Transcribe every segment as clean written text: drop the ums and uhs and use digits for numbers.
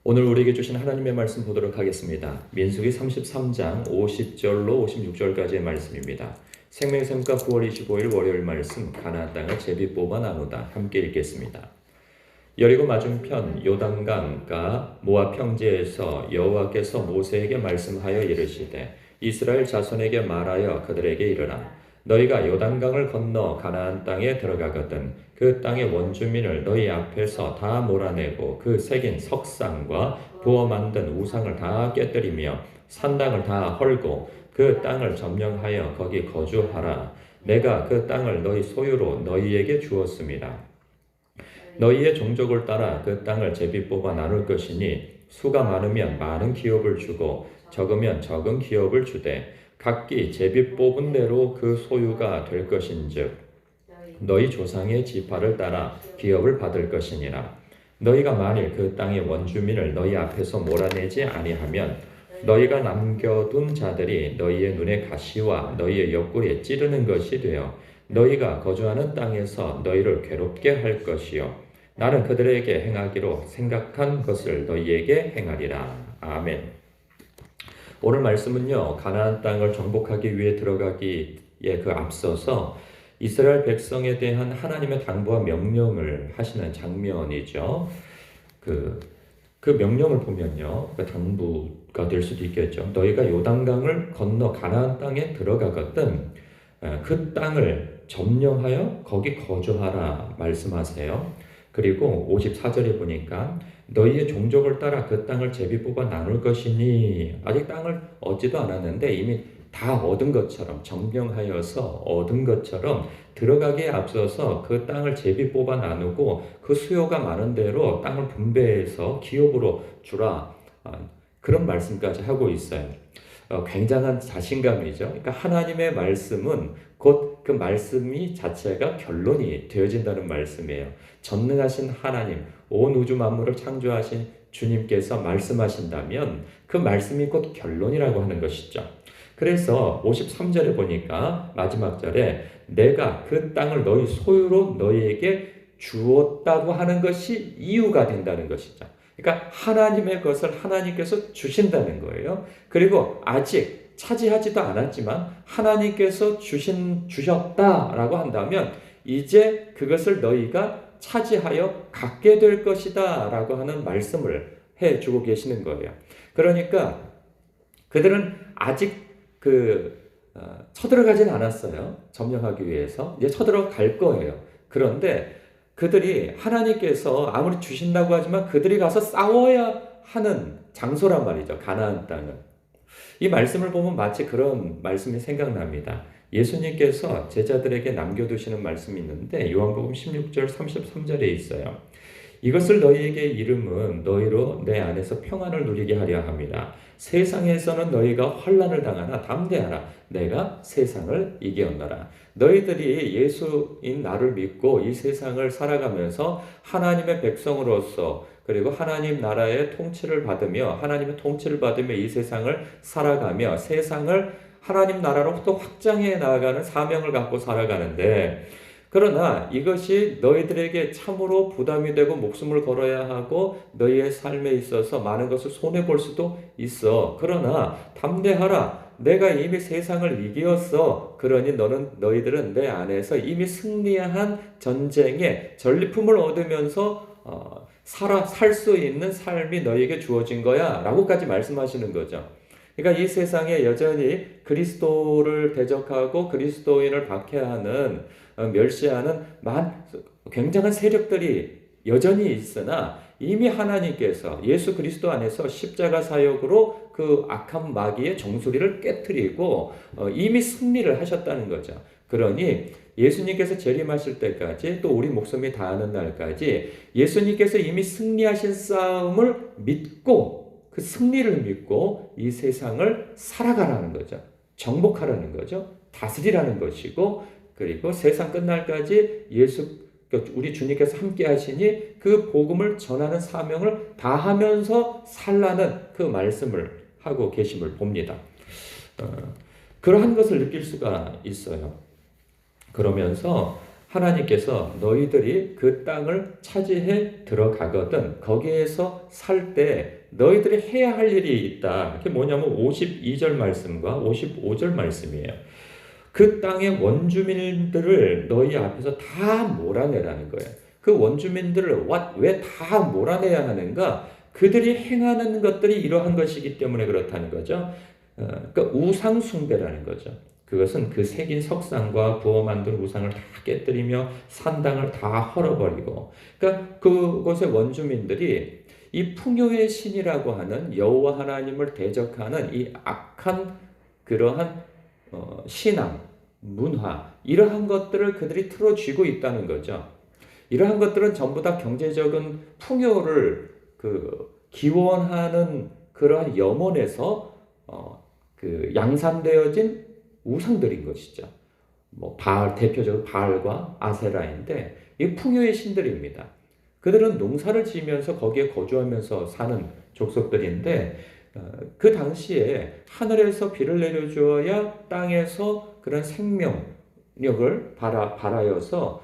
오늘 우리에게 주신 하나님의 말씀 보도록 하겠습니다. 민수기 33장 50절로 56절까지의 말씀입니다. 생명샘과 9월 25일 월요일 말씀 가나안 땅을 제비 뽑아 나누다 함께 읽겠습니다. 여리고 맞은편 요단강가 모압 평지에서 여호와께서 모세에게 말씀하여 이르시되 이스라엘 자손에게 말하여 그들에게 이르라 너희가 요단강을 건너 가나안 땅에 들어가거든 그 땅의 원주민을 너희 앞에서 다 몰아내고 그 새긴 석상과 부어 만든 우상을 다 깨뜨리며 산당을 다 헐고 그 땅을 점령하여 거기 거주하라. 내가 그 땅을 너희 소유로 너희에게 주었습니다. 너희의 종족을 따라 그 땅을 제비 뽑아 나눌 것이니 수가 많으면 많은 기업을 주고 적으면 적은 기업을 주되 각기 제비 뽑은 대로 그 소유가 될 것인즉 너희 조상의 지파를 따라 기업을 받을 것이니라. 너희가 만일 그 땅의 원주민을 너희 앞에서 몰아내지 아니하면 너희가 남겨둔 자들이 너희의 눈에 가시와 너희의 옆구리에 찌르는 것이 되어 너희가 거주하는 땅에서 너희를 괴롭게 할 것이요 나는 그들에게 행하기로 생각한 것을 너희에게 행하리라. 아멘. 오늘 말씀은요, 가나안 땅을 정복하기 위해 들어가기에 그 앞서서 이스라엘 백성에 대한 하나님의 당부와 명령을 하시는 장면이죠. 그 명령을 보면요, 그 당부가 될 수도 있겠죠. 너희가 요단강을 건너 가나안 땅에 들어가거든 그 땅을 점령하여 거기 거주하라 말씀하세요. 그리고 54절에 보니까 너희의 종족을 따라 그 땅을 제비 뽑아 나눌 것이니 아직 땅을 얻지도 않았는데 이미 다 얻은 것처럼 점령하여서 얻은 것처럼 들어가기에 앞서서 그 땅을 제비 뽑아 나누고 그 수요가 많은 대로 땅을 분배해서 기업으로 주라 그런 말씀까지 하고 있어요. 굉장한 자신감이죠. 그러니까 하나님의 말씀은 곧 그 말씀이 자체가 결론이 되어진다는 말씀이에요. 전능하신 하나님, 온 우주 만물을 창조하신 주님께서 말씀하신다면 그 말씀이 곧 결론이라고 하는 것이죠. 그래서 53절에 보니까 마지막 절에 내가 그 땅을 너희 소유로 너희에게 주었다고 하는 것이 이유가 된다는 것이죠. 그러니까 하나님의 것을 하나님께서 주신다는 거예요. 그리고 아직 차지하지도 않았지만 하나님께서 주셨다라고 한다면 이제 그것을 너희가 차지하여 갖게 될 것이다 라고 하는 말씀을 해주고 계시는 거예요. 그러니까 그들은 아직 쳐들어가진 않았어요. 점령하기 위해서. 이제 쳐들어갈 거예요. 그런데 그들이 하나님께서 아무리 주신다고 하지만 그들이 가서 싸워야 하는 장소란 말이죠. 가나안 땅은. 이 말씀을 보면 마치 그런 말씀이 생각납니다. 예수님께서 제자들에게 남겨두시는 말씀이 있는데 요한복음 16절 33절에 있어요. 이것을 너희에게 이름은 너희로 내 안에서 평안을 누리게 하려 함이라. 세상에서는 너희가 환난을 당하나 담대하라. 내가 세상을 이겼노라. 너희들이 예수인 나를 믿고 이 세상을 살아가면서 하나님의 백성으로서 그리고 하나님 나라의 통치를 받으며 하나님의 통치를 받으며 이 세상을 살아가며 세상을 하나님 나라로부터 확장해 나아가는 사명을 갖고 살아가는데 그러나 이것이 너희들에게 참으로 부담이 되고 목숨을 걸어야 하고 너희의 삶에 있어서 많은 것을 손해볼 수도 있어. 그러나 담대하라. 내가 이미 세상을 이기었어. 그러니 너희들은 내 안에서 이미 승리한 전쟁에 전리품을 얻으면서 살 수 있는 삶이 너희에게 주어진 거야 라고까지 말씀하시는 거죠. 그러니까 이 세상에 여전히 그리스도를 대적하고 그리스도인을 박해하는 멸시하는 굉장한 세력들이 여전히 있으나 이미 하나님께서 예수 그리스도 안에서 십자가 사역으로 그 악한 마귀의 정수리를 깨트리고 이미 승리를 하셨다는 거죠. 그러니 예수님께서 재림하실 때까지 또 우리 목숨이 다하는 날까지 예수님께서 이미 승리하신 싸움을 믿고 그 승리를 믿고 이 세상을 살아가라는 거죠. 정복하라는 거죠. 다스리라는 것이고 그리고 세상 끝날까지 우리 주님께서 함께 하시니 그 복음을 전하는 사명을 다하면서 살라는 그 말씀을 하고 계심을 봅니다. 그러한 것을 느낄 수가 있어요. 그러면서 하나님께서 너희들이 그 땅을 차지해 들어가거든 거기에서 살 때 너희들이 해야 할 일이 있다. 그게 뭐냐면 52절 말씀과 55절 말씀이에요. 그 땅의 원주민들을 너희 앞에서 다 몰아내라는 거예요. 그 원주민들을 왜 다 몰아내야 하는가? 그들이 행하는 것들이 이러한 것이기 때문에 그렇다는 거죠. 그러니까 우상 숭배라는 거죠. 그것은 그 새긴 석상과 부어 만든 우상을 다 깨뜨리며 산당을 다 헐어버리고, 그러니까 그곳의 원주민들이 이 풍요의 신이라고 하는 여호와 하나님을 대적하는 이 악한 그러한 신앙, 문화 이러한 것들을 그들이 틀어쥐고 있다는 거죠. 이러한 것들은 전부 다 경제적인 풍요를 기원하는 그러한 염원에서 양산되어진 우상들인 것이죠. 대표적으로 바알과 아세라인데 이 풍요의 신들입니다. 그들은 농사를 지으면서 거기에 거주하면서 사는 족속들인데 그 당시에 하늘에서 비를 내려주어야 땅에서 그런 생명력을 발하여서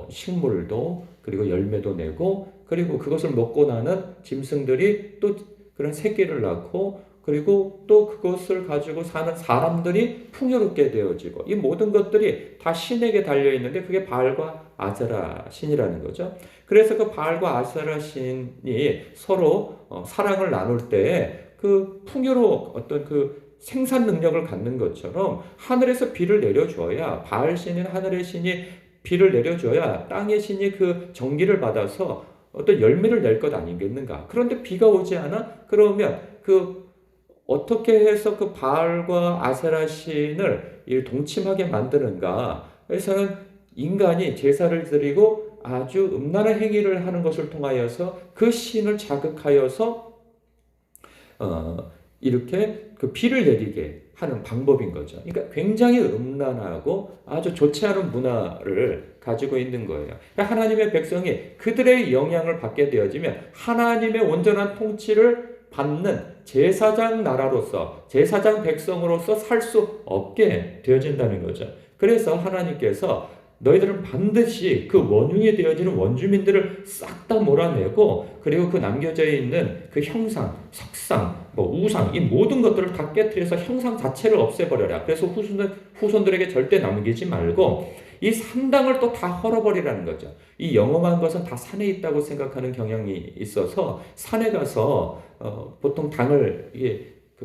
식물도 그리고 열매도 내고 그리고 그것을 먹고 나는 짐승들이 또 그런 새끼를 낳고 그리고 또 그것을 가지고 사는 사람들이 풍요롭게 되어지고 이 모든 것들이 다 신에게 달려 있는데 그게 바알과 아세라 신이라는 거죠. 그래서 그 바알과 아세라 신이 서로 사랑을 나눌 때 그 풍요로 어떤 그 생산 능력을 갖는 것처럼 하늘에서 비를 내려줘야 바알 신인 하늘의 신이 비를 내려줘야 땅의 신이 그 정기를 받아서 어떤 열매를 낼 것 아니겠는가. 그런데 비가 오지 않아? 그러면 어떻게 해서 그 바알과 아세라 신을 동침하게 만드는가? 그래서는 인간이 제사를 드리고 아주 음란한 행위를 하는 것을 통하여서 그 신을 자극하여서 이렇게 그 비를 내리게 하는 방법인 거죠. 그러니까 굉장히 음란하고 아주 좋지 않은 문화를 가지고 있는 거예요. 그러니까 하나님의 백성이 그들의 영향을 받게 되어지면 하나님의 온전한 통치를 받는 제사장 나라로서 제사장 백성으로서 살 수 없게 되어진다는 거죠. 그래서 하나님께서 너희들은 반드시 그 원흉이 되어지는 원주민들을 싹 다 몰아내고 그리고 그 남겨져 있는 그 형상, 석상, 우상 이 모든 것들을 다 깨트려서 형상 자체를 없애버려라. 그래서 후손들에게 절대 남기지 말고 이 산당을 또 다 헐어버리라는 거죠. 이 영험한 것은 다 산에 있다고 생각하는 경향이 있어서 산에 가서 보통 당을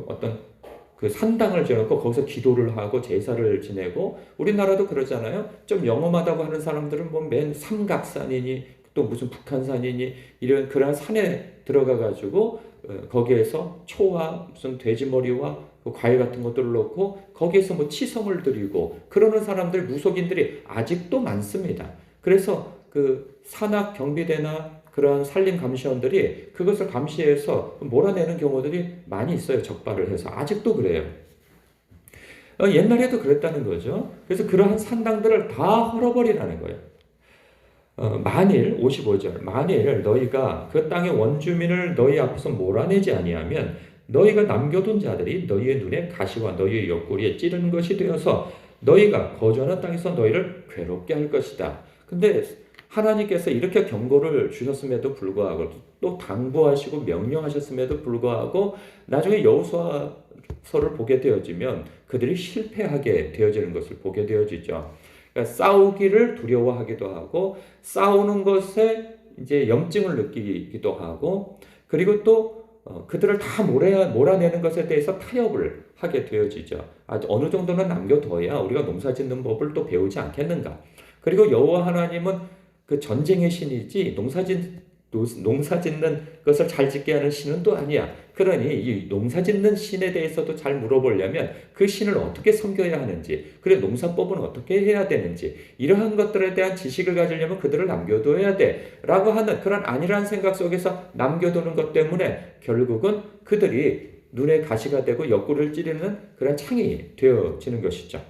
어떤 그 산당을 지어놓고 거기서 기도를 하고 제사를 지내고 우리나라도 그러잖아요. 좀 영험하다고 하는 사람들은 맨 삼각산이니 또 무슨 북한산이니 이런 그런 산에 들어가 가지고 거기에서 초와 무슨 돼지머리와 과일 같은 것들을 넣고 거기에서 치성을 드리고 그러는 사람들 무속인들이 아직도 많습니다. 그래서 그 산악 경비대나 그런 산림 감시원들이 그것을 감시해서 몰아내는 경우들이 많이 있어요. 적발을 해서. 아직도 그래요. 옛날에도 그랬다는 거죠. 그래서 그러한 산당들을 다 헐어버리라는 거예요. 만일 55절 만일 너희가 그 땅의 원주민을 너희 앞에서 몰아내지 아니하면 너희가 남겨둔 자들이 너희의 눈에 가시와 너희의 옆구리에 찌르는 것이 되어서 너희가 거주하는 땅에서 너희를 괴롭게 할 것이다. 근데 하나님께서 이렇게 경고를 주셨음에도 불구하고 또 당부하시고 명령하셨음에도 불구하고 나중에 여호수아서를 보게 되어지면 그들이 실패하게 되어지는 것을 보게 되어지죠. 그러니까 싸우기를 두려워하기도 하고 싸우는 것에 이제 염증을 느끼기도 하고 그리고 또 그들을 다 몰아내는 것에 대해서 타협을 하게 되어지죠. 어느 정도는 남겨둬야 우리가 농사 짓는 법을 또 배우지 않겠는가. 그리고 여호와 하나님은 그 전쟁의 신이지 농사 짓는 것을 잘 짓게 하는 신은 또 아니야. 그러니 이 농사 짓는 신에 대해서도 잘 물어보려면 그 신을 어떻게 섬겨야 하는지, 그래 농사법은 어떻게 해야 되는지 이러한 것들에 대한 지식을 가지려면 그들을 남겨둬야 돼라고 하는 그런 안일한 생각 속에서 남겨두는 것 때문에 결국은 그들이 눈에 가시가 되고 옆구리를 찌르는 그런 창이 되어지는 것이죠.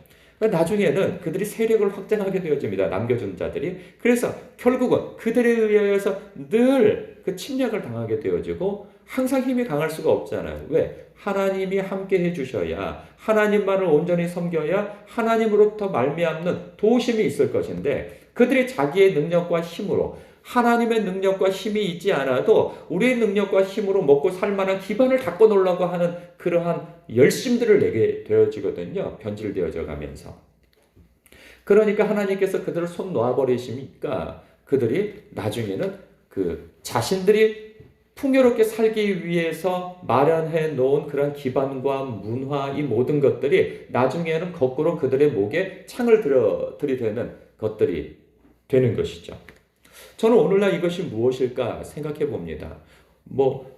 나중에는 그들이 세력을 확장하게 되어집니다. 남겨준 자들이. 그래서 결국은 그들에 의해서 늘 그 침략을 당하게 되어지고 항상 힘이 강할 수가 없잖아요. 왜? 하나님이 함께 해주셔야 하나님만을 온전히 섬겨야 하나님으로부터 말미암는 도우심이 있을 것인데 그들이 자기의 능력과 힘으로 하나님의 능력과 힘이 있지 않아도 우리의 능력과 힘으로 먹고 살 만한 기반을 닦아 놓으려고 하는 그러한 열심들을 내게 되어지거든요. 변질되어져 가면서. 그러니까 하나님께서 그들을 손 놓아버리시니까 그들이 나중에는 그 자신들이 풍요롭게 살기 위해서 마련해 놓은 그런 기반과 문화, 이 모든 것들이 나중에는 거꾸로 그들의 목에 창을 들이대는 것들이 되는 것이죠. 저는 오늘날 이것이 무엇일까 생각해 봅니다.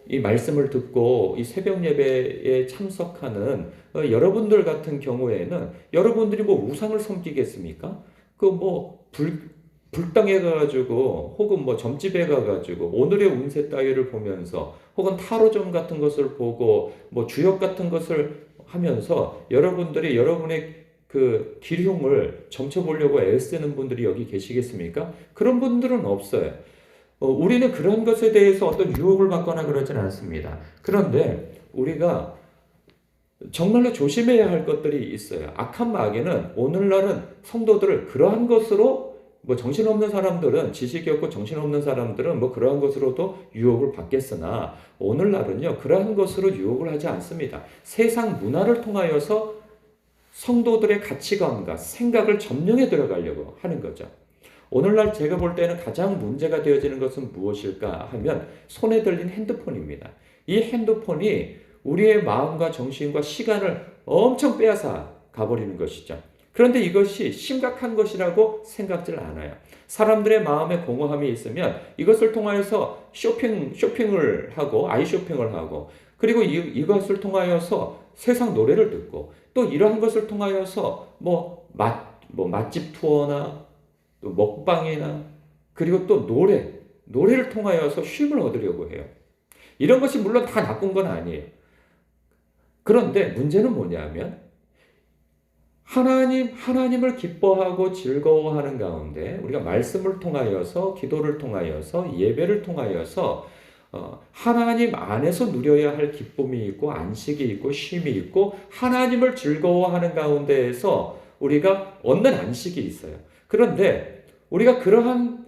이 말씀을 듣고 이 새벽 예배에 참석하는 여러분들 같은 경우에는 여러분들이 우상을 섬기겠습니까? 불당에 가가지고 혹은 점집에 가가지고 오늘의 운세 따위를 보면서 혹은 타로점 같은 것을 보고 주역 같은 것을 하면서 여러분들이 여러분의 그 기흉을 점쳐보려고 애쓰는 분들이 여기 계시겠습니까? 그런 분들은 없어요. 우리는 그런 것에 대해서 어떤 유혹을 받거나 그러진 않습니다. 그런데 우리가 정말로 조심해야 할 것들이 있어요. 악한 마귀는 오늘날은 성도들을 그러한 것으로 정신없는 사람들은 지식이 없고 정신없는 사람들은 그러한 것으로도 유혹을 받겠으나 오늘날은요 그러한 것으로 유혹을 하지 않습니다. 세상 문화를 통하여서 성도들의 가치관과 생각을 점령해 들어가려고 하는 거죠. 오늘날 제가 볼 때는 가장 문제가 되어지는 것은 무엇일까 하면 손에 들린 핸드폰입니다. 이 핸드폰이 우리의 마음과 정신과 시간을 엄청 빼앗아 가버리는 것이죠. 그런데 이것이 심각한 것이라고 생각질 않아요. 사람들의 마음에 공허함이 있으면 이것을 통하여서 쇼핑을 하고 아이쇼핑을 하고 그리고 이것을 통하여서 세상 노래를 듣고 또 이러한 것을 통하여서 맛집 투어나 또 먹방이나 그리고 또 노래를 통하여서 쉼을 얻으려고 해요. 이런 것이 물론 다 나쁜 건 아니에요. 그런데 문제는 뭐냐면 하나님을 기뻐하고 즐거워하는 가운데 우리가 말씀을 통하여서 기도를 통하여서 예배를 통하여서 하나님 안에서 누려야 할 기쁨이 있고 안식이 있고 쉼이 있고 하나님을 즐거워하는 가운데에서 우리가 얻는 안식이 있어요. 그런데 우리가 그러한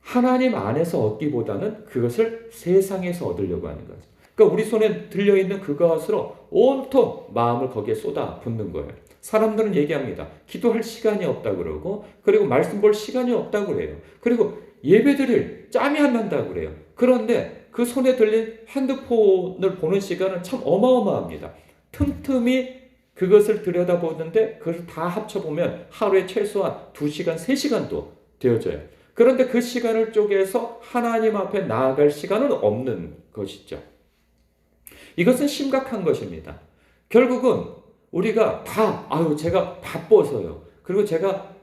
하나님 안에서 얻기보다는 그것을 세상에서 얻으려고 하는 거죠. 그러니까 우리 손에 들려있는 그것으로 온통 마음을 거기에 쏟아 붓는 거예요. 사람들은 얘기합니다. 기도할 시간이 없다고 그러고 그리고 말씀 볼 시간이 없다고 그래요. 그리고 예배드릴 짬이 안 난다고 그래요. 그런데 그 손에 들린 핸드폰을 보는 시간은 참 어마어마합니다. 틈틈이 그것을 들여다보는데 그것을 다 합쳐보면 하루에 최소한 2시간, 3시간도 되어져요. 그런데 그 시간을 쪼개서 하나님 앞에 나아갈 시간은 없는 것이죠. 이것은 심각한 것입니다. 결국은 우리가 제가 바빠서요. 그리고 제가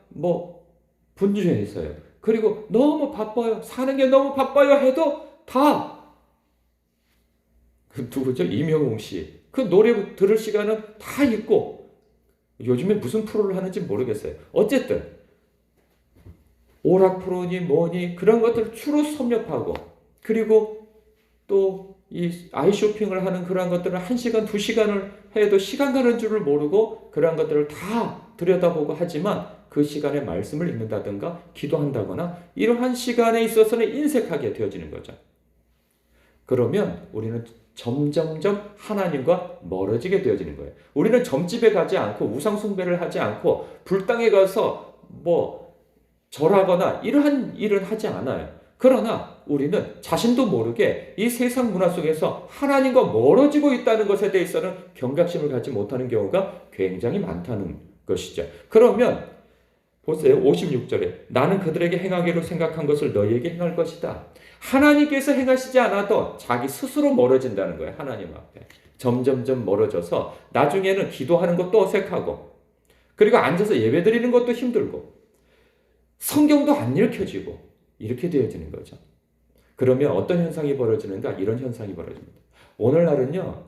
분주해서요. 그리고 너무 바빠요. 사는 게 너무 바빠요 해도 누구죠? 이명웅 씨. 그 노래 들을 시간은 다 있고 요즘에 무슨 프로를 하는지 모르겠어요. 어쨌든 오락 프로니 뭐니 그런 것들 주로 섭렵하고 그리고 또 이 아이쇼핑을 하는 그러한 것들은 1시간, 2시간을 해도 시간 가는 줄을 모르고 그러한 것들을 다 들여다보고 하지만 그 시간에 말씀을 읽는다든가 기도한다거나 이러한 시간에 있어서는 인색하게 되어지는 거죠. 그러면 우리는 점점점 하나님과 멀어지게 되어지는 거예요. 우리는 점집에 가지 않고 우상 숭배를 하지 않고 불당에 가서 절하거나 이러한 일은 하지 않아요. 그러나 우리는 자신도 모르게 이 세상 문화 속에서 하나님과 멀어지고 있다는 것에 대해서는 경각심을 갖지 못하는 경우가 굉장히 많다는 것이죠. 그러면 보세요. 56절에 나는 그들에게 행하기로 생각한 것을 너희에게 행할 것이다. 하나님께서 행하시지 않아도 자기 스스로 멀어진다는 거예요. 하나님 앞에. 점점점 멀어져서 나중에는 기도하는 것도 어색하고 그리고 앉아서 예배드리는 것도 힘들고 성경도 안 읽혀지고 이렇게 되어지는 거죠. 그러면 어떤 현상이 벌어지는가? 이런 현상이 벌어집니다. 오늘날은요.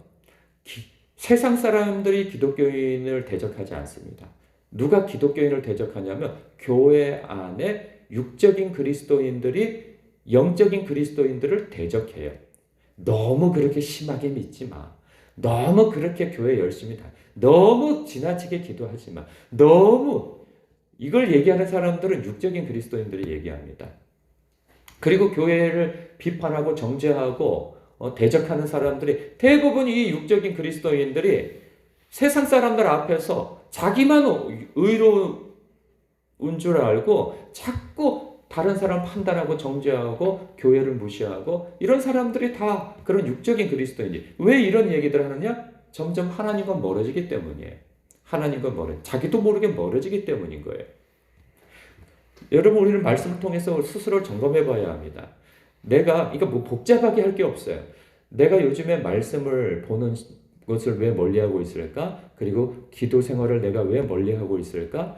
세상 사람들이 기독교인을 대적하지 않습니다. 누가 기독교인을 대적하냐면 교회 안에 육적인 그리스도인들이 영적인 그리스도인들을 대적해요. 너무 그렇게 심하게 믿지 마. 너무 그렇게 교회 열심히 너무 지나치게 기도하지 마. 너무 이걸 얘기하는 사람들은 육적인 그리스도인들이 얘기합니다. 그리고 교회를 비판하고 정죄하고 대적하는 사람들이 대부분 이 육적인 그리스도인들이 세상 사람들 앞에서 자기만 의로운 줄 알고 자꾸 다른 사람 판단하고 정죄하고 교회를 무시하고 이런 사람들이 다 그런 육적인 그리스도인이. 왜 이런 얘기들 하느냐? 점점 하나님과 멀어지기 때문이에요. 하나님과 자기도 모르게 멀어지기 때문인 거예요. 여러분, 우리는 말씀을 통해서 스스로를 점검해 봐야 합니다. 내가 이거 뭐 복잡하게 할 게 없어요. 내가 요즘에 말씀을 보는 것을 왜 멀리하고 있을까? 그리고 기도 생활을 내가 왜 멀리하고 있을까?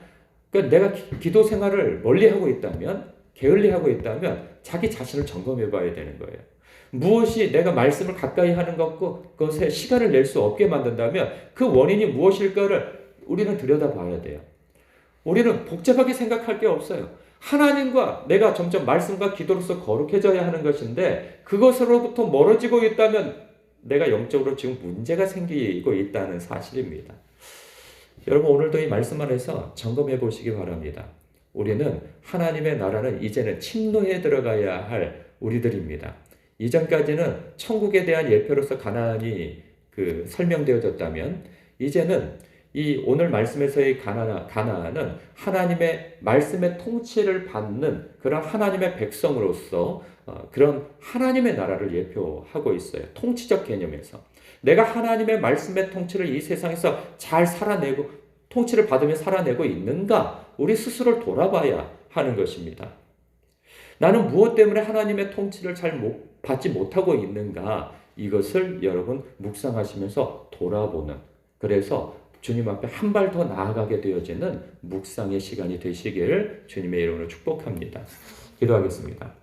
그러니까 내가 기도 생활을 멀리하고 있다면, 게을리하고 있다면 자기 자신을 점검해 봐야 되는 거예요. 무엇이 내가 말씀을 가까이 하는 것에 시간을 낼 수 없게 만든다면 그 원인이 무엇일까를 우리는 들여다봐야 돼요. 우리는 복잡하게 생각할 게 없어요. 하나님과 내가 점점 말씀과 기도로서 거룩해져야 하는 것인데 그것으로부터 멀어지고 있다면 내가 영적으로 지금 문제가 생기고 있다는 사실입니다. 여러분, 오늘도 이 말씀 안에서 점검해 보시기 바랍니다. 우리는 하나님의 나라는 이제는 침노에 들어가야 할 우리들입니다. 이전까지는 천국에 대한 예표로서 가나안이 설명되어졌다면 이제는 이 오늘 말씀에서의 가나안은 하나님의 말씀의 통치를 받는 그런 하나님의 백성으로서 그런 하나님의 나라를 예표하고 있어요. 통치적 개념에서. 내가 하나님의 말씀의 통치를 이 세상에서 잘 살아내고 통치를 받으며 살아내고 있는가? 우리 스스로를 돌아봐야 하는 것입니다. 나는 무엇 때문에 하나님의 통치를 잘 받지 못하고 있는가? 이것을 여러분 묵상하시면서 돌아보는, 그래서 주님 앞에 한 발 더 나아가게 되어지는 묵상의 시간이 되시기를 주님의 이름으로 축복합니다. 기도하겠습니다.